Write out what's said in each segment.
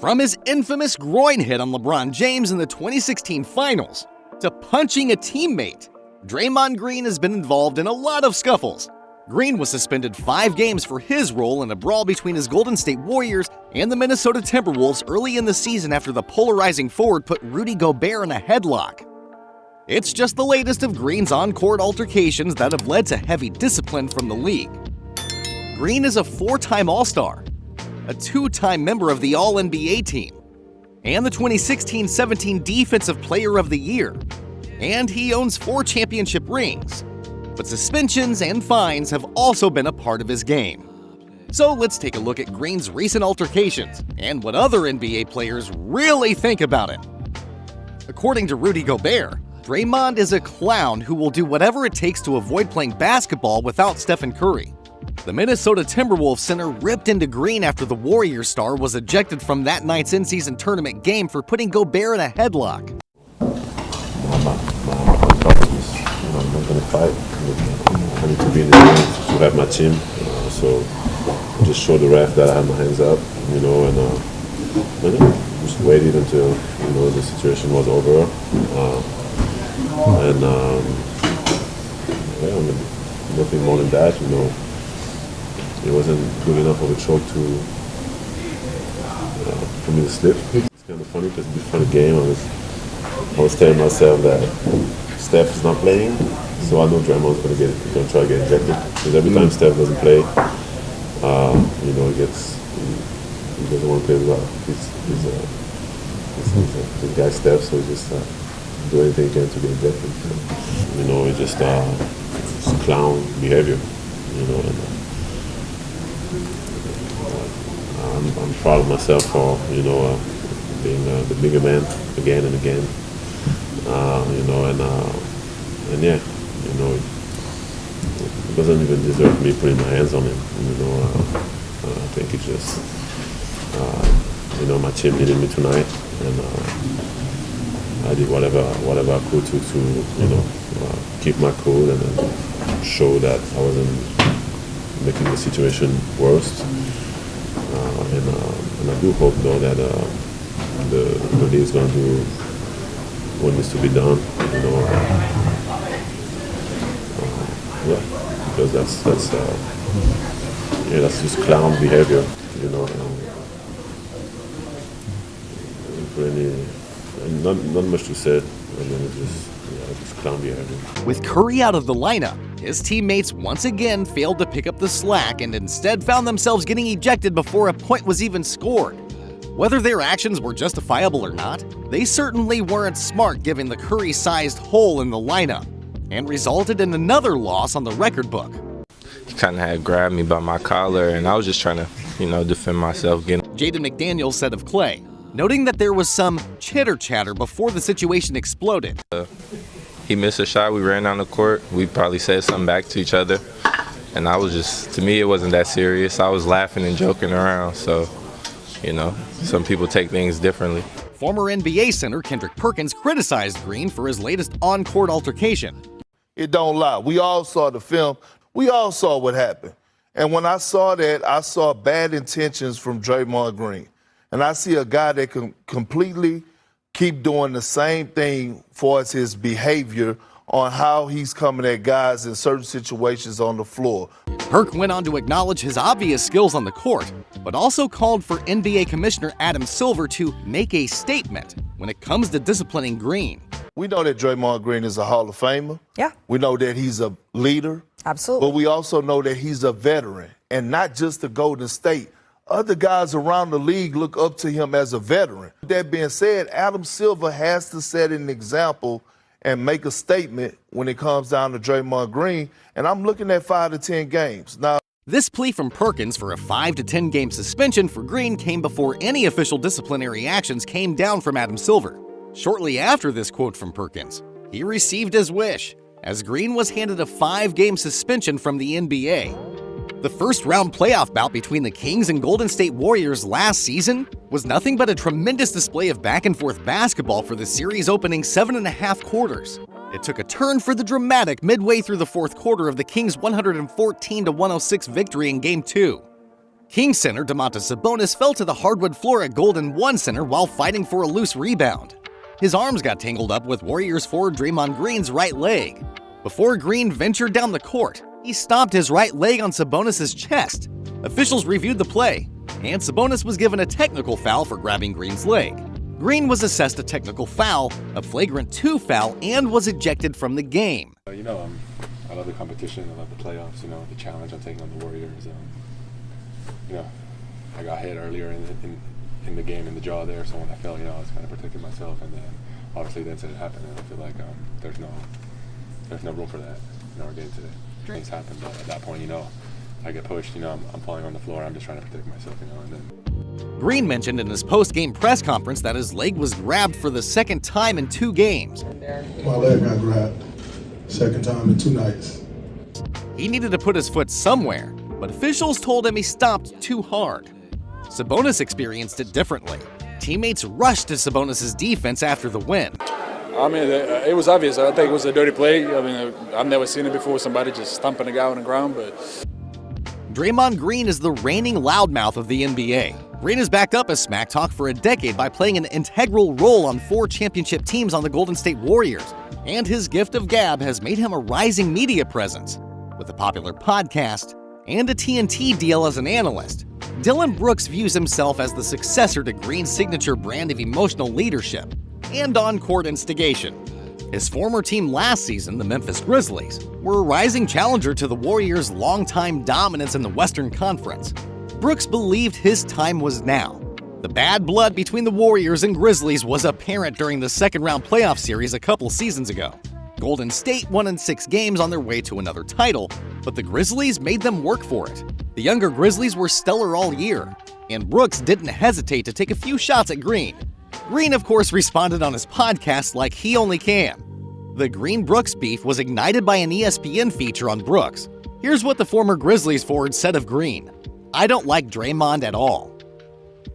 From his infamous groin hit on LeBron James in the 2016 finals, to punching a teammate, Draymond Green has been involved in a lot of scuffles. Green was suspended 5 games for his role in a brawl between his Golden State Warriors and the Minnesota Timberwolves early in the season after the polarizing forward put Rudy Gobert in a headlock. It's just the latest of Green's on-court altercations that have led to heavy discipline from the league. Green is a 4-time All-Star, a 2-time member of the All-NBA team, and the 2016-17 Defensive Player of the Year, and he owns 4 championship rings. But suspensions and fines have also been a part of his game. So let's take a look at Green's recent altercations and what other NBA players really think about it. According to Rudy Gobert, Draymond is a clown who will do whatever it takes to avoid playing basketball without Stephen Curry. The Minnesota Timberwolves center ripped into Green after the Warriors star was ejected from that night's in-season tournament game for putting Gobert in a headlock. I'm not going to fight. I need to be in the game to have my team. So I just showed the ref that I had my hands up, and just waited until the situation was over. Nothing more than that. It wasn't good enough of a choke for me to slip. It's kind of funny because before the game, I was telling myself that Steph is not playing, so I know Draymond's going to try to get ejected. Because every time Steph doesn't play, he doesn't want to play well. He's a guy Steph, so he just do anything he can to get ejected. It's just it's clown behavior. I'm proud of myself for being the bigger man again and again. It doesn't even deserve me putting my hands on him. I think it's just, my team needed me tonight, and I did whatever I could to keep my cool and then show that I wasn't making the situation worse. And I do hope though that the league is going to do what needs to be done, because that's just clown behavior, not much to say. It's clown behavior. With Curry out of the lineup, his teammates once again failed to pick up the slack and instead found themselves getting ejected before a point was even scored. Whether their actions were justifiable or not, they certainly weren't smart given the Curry-sized hole in the lineup, and resulted in another loss on the record book. He kind of had grabbed me by my collar, and I was just trying to, defend myself. Jaden McDaniels said of Clay, noting that there was some chitter-chatter before the situation exploded. He missed a shot, we ran down the court, we probably said something back to each other, and to me it wasn't that serious. I was laughing and joking around, so, some people take things differently. Former NBA center Kendrick Perkins criticized Green for his latest on-court altercation. It don't lie. We all saw the film. We all saw what happened. And when I saw that, I saw bad intentions from Draymond Green. And I see a guy that can completely keep doing the same thing for his behavior on how he's coming at guys in certain situations on the floor. Perk went on to acknowledge his obvious skills on the court, but also called for NBA Commissioner Adam Silver to make a statement when it comes to disciplining Green. We know that Draymond Green is a Hall of Famer. Yeah. We know that he's a leader. Absolutely. But we also know that he's a veteran, and not just the Golden State. Other guys around the league look up to him as a veteran. That being said, Adam Silver has to set an example and make a statement when it comes down to Draymond Green, and I'm looking at 5 to 10 games. Now, this plea from Perkins for a 5 to 10 game suspension for Green came before any official disciplinary actions came down from Adam Silver. Shortly after this quote from Perkins, he received his wish, as Green was handed a 5-game suspension from the NBA. The first-round playoff bout between the Kings and Golden State Warriors last season was nothing but a tremendous display of back-and-forth basketball for the series opening 7.5 quarters. It took a turn for the dramatic midway through the fourth quarter of the Kings' 114-106 victory in Game 2. King center Domantas Sabonis fell to the hardwood floor at Golden One center while fighting for a loose rebound. His arms got tangled up with Warriors forward Draymond Green's right leg. Before Green ventured down the court, he stomped his right leg on Sabonis' chest. Officials reviewed the play, and Sabonis was given a technical foul for grabbing Green's leg. Green was assessed a technical foul, a flagrant 2 foul, and was ejected from the game. I love the competition. I love the playoffs. The challenge I'm taking on the Warriors. I got hit earlier in the game in the jaw there, so when I fell, I was kind of protecting myself, and then obviously the incident happened, and I feel like there's no room for that in our game today. Things happen, but at that point, I get pushed. I'm falling on the floor. I'm just trying to protect myself, and then. Green mentioned in his post-game press conference that his leg was grabbed for the second time in 2 games. My leg got grabbed. Second time in 2 nights. He needed to put his foot somewhere, but officials told him he stomped too hard. Sabonis experienced it differently. Teammates rushed to Sabonis' defense after the win. It was obvious. I think it was a dirty play. I've never seen it before, somebody just stomping a guy on the ground, but... Draymond Green is the reigning loudmouth of the NBA. Green has backed up his smack talk for a decade by playing an integral role on 4 championship teams on the Golden State Warriors, and his gift of gab has made him a rising media presence. With a popular podcast and a TNT deal as an analyst, Dillon Brooks views himself as the successor to Green's signature brand of emotional leadership and on-court instigation. His former team last season, the Memphis Grizzlies, were a rising challenger to the Warriors' longtime dominance in the Western Conference. Brooks believed his time was now. The bad blood between the Warriors and Grizzlies was apparent during the second-round playoff series a couple seasons ago. Golden State won in 6 games on their way to another title, but the Grizzlies made them work for it. The younger Grizzlies were stellar all year, and Brooks didn't hesitate to take a few shots at Green. Green, of course, responded on his podcast like he only can. The Green-Brooks beef was ignited by an ESPN feature on Brooks. Here's what the former Grizzlies forward said of Green. "I don't like Draymond at all.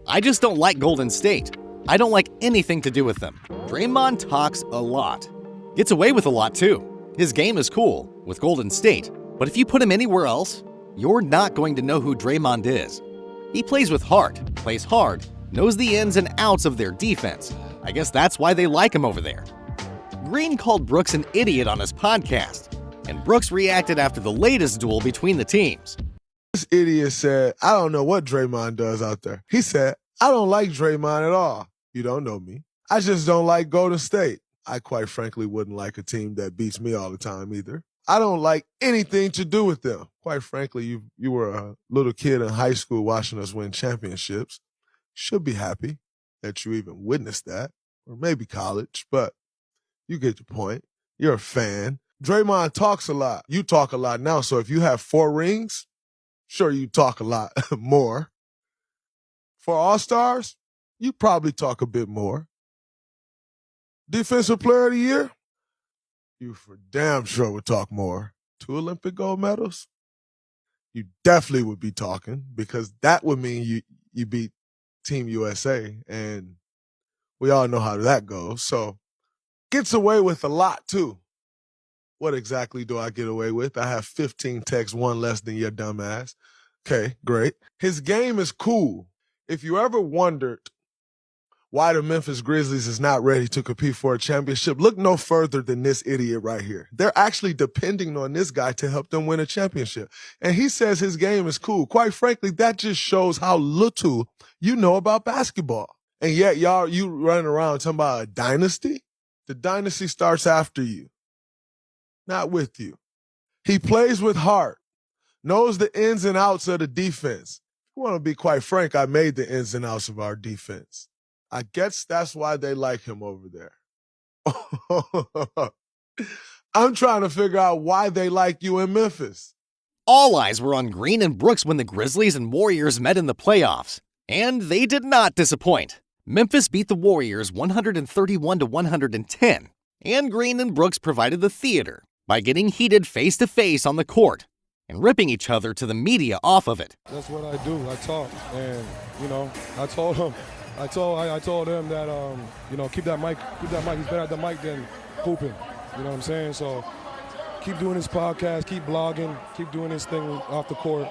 I just don't like Golden State. I don't like anything to do with them. Draymond talks a lot. Gets away with a lot, too. His game is cool, with Golden State. But if you put him anywhere else, you're not going to know who Draymond is. He plays with heart, plays hard, knows the ins and outs of their defense. I guess that's why they like him over there." Green called Brooks an idiot on his podcast, and Brooks reacted after the latest duel between the teams. This idiot said, "I don't know what Draymond does out there." He said, "I don't like Draymond at all. You don't know me. I just don't like Golden State. I quite frankly wouldn't like a team that beats me all the time either. I don't like anything to do with them. Quite frankly, you were a little kid in high school watching us win championships. Should be happy that you even witnessed that, or maybe college, but you get the point. You're a fan. Draymond talks a lot. You talk a lot now, so if you have 4 rings, sure, you talk a lot more. For All-Stars, you probably talk a bit more. Defensive Player of the Year, you for damn sure would talk more. 2 Olympic gold medals, you definitely would be talking, because that would mean you beat Team USA, and we all know how that goes. So gets away with a lot, too. What exactly do I get away with? I have 15 texts, 1 less than your dumb ass. Okay, great. His game is cool. If you ever wondered why the Memphis Grizzlies is not ready to compete for a championship, look no further than this idiot right here. They're actually depending on this guy to help them win a championship. And he says his game is cool. Quite frankly, that just shows how little you know about basketball. And yet, you running around talking about a dynasty? The dynasty starts after you, not with you. He plays with heart, knows the ins and outs of the defense. If you want to be quite frank, I made the ins and outs of our defense. I guess that's why they like him over there. I'm trying to figure out why they like you in Memphis. All eyes were on Green and Brooks when the Grizzlies and Warriors met in the playoffs, and they did not disappoint. Memphis beat the Warriors 131-110, and Green and Brooks provided the theater by getting heated face-to-face on the court and ripping each other to the media off of it. That's what I do. I talk, and I told him. I told him that keep that mic. He's better at the mic than hooping. You know what I'm saying? So keep doing this podcast, keep blogging, keep doing this thing off the court.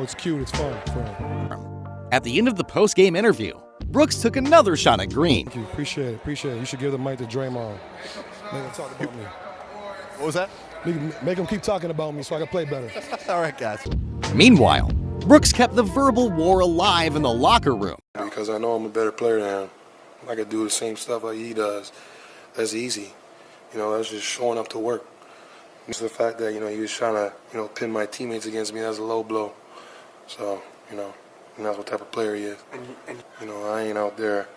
it's cute, it's fun for him. At the end of the post-game interview, Brooks took another shot at Green. Thank you, appreciate it. You should give the mic to Draymond. Make him talk about me. What was that? Make him keep talking about me so I can play better. All right, guys. Meanwhile, Brooks kept the verbal war alive in the locker room. Because I know I'm a better player than him. I could do the same stuff like he does. That's easy. That's just showing up to work. It's the fact that, he was trying to, pin my teammates against me. That's a low blow. So, and that's what type of player he is. I ain't out there,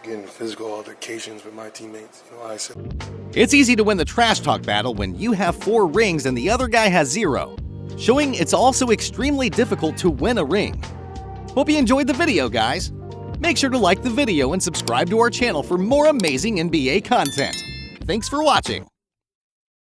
getting physical altercations with my teammates. It's easy to win the trash talk battle when you have 4 rings and the other guy has 0, showing it's also extremely difficult to win a ring. Hope you enjoyed the video, guys. Make sure to like the video and subscribe to our channel for more amazing NBA content. Thanks for watching.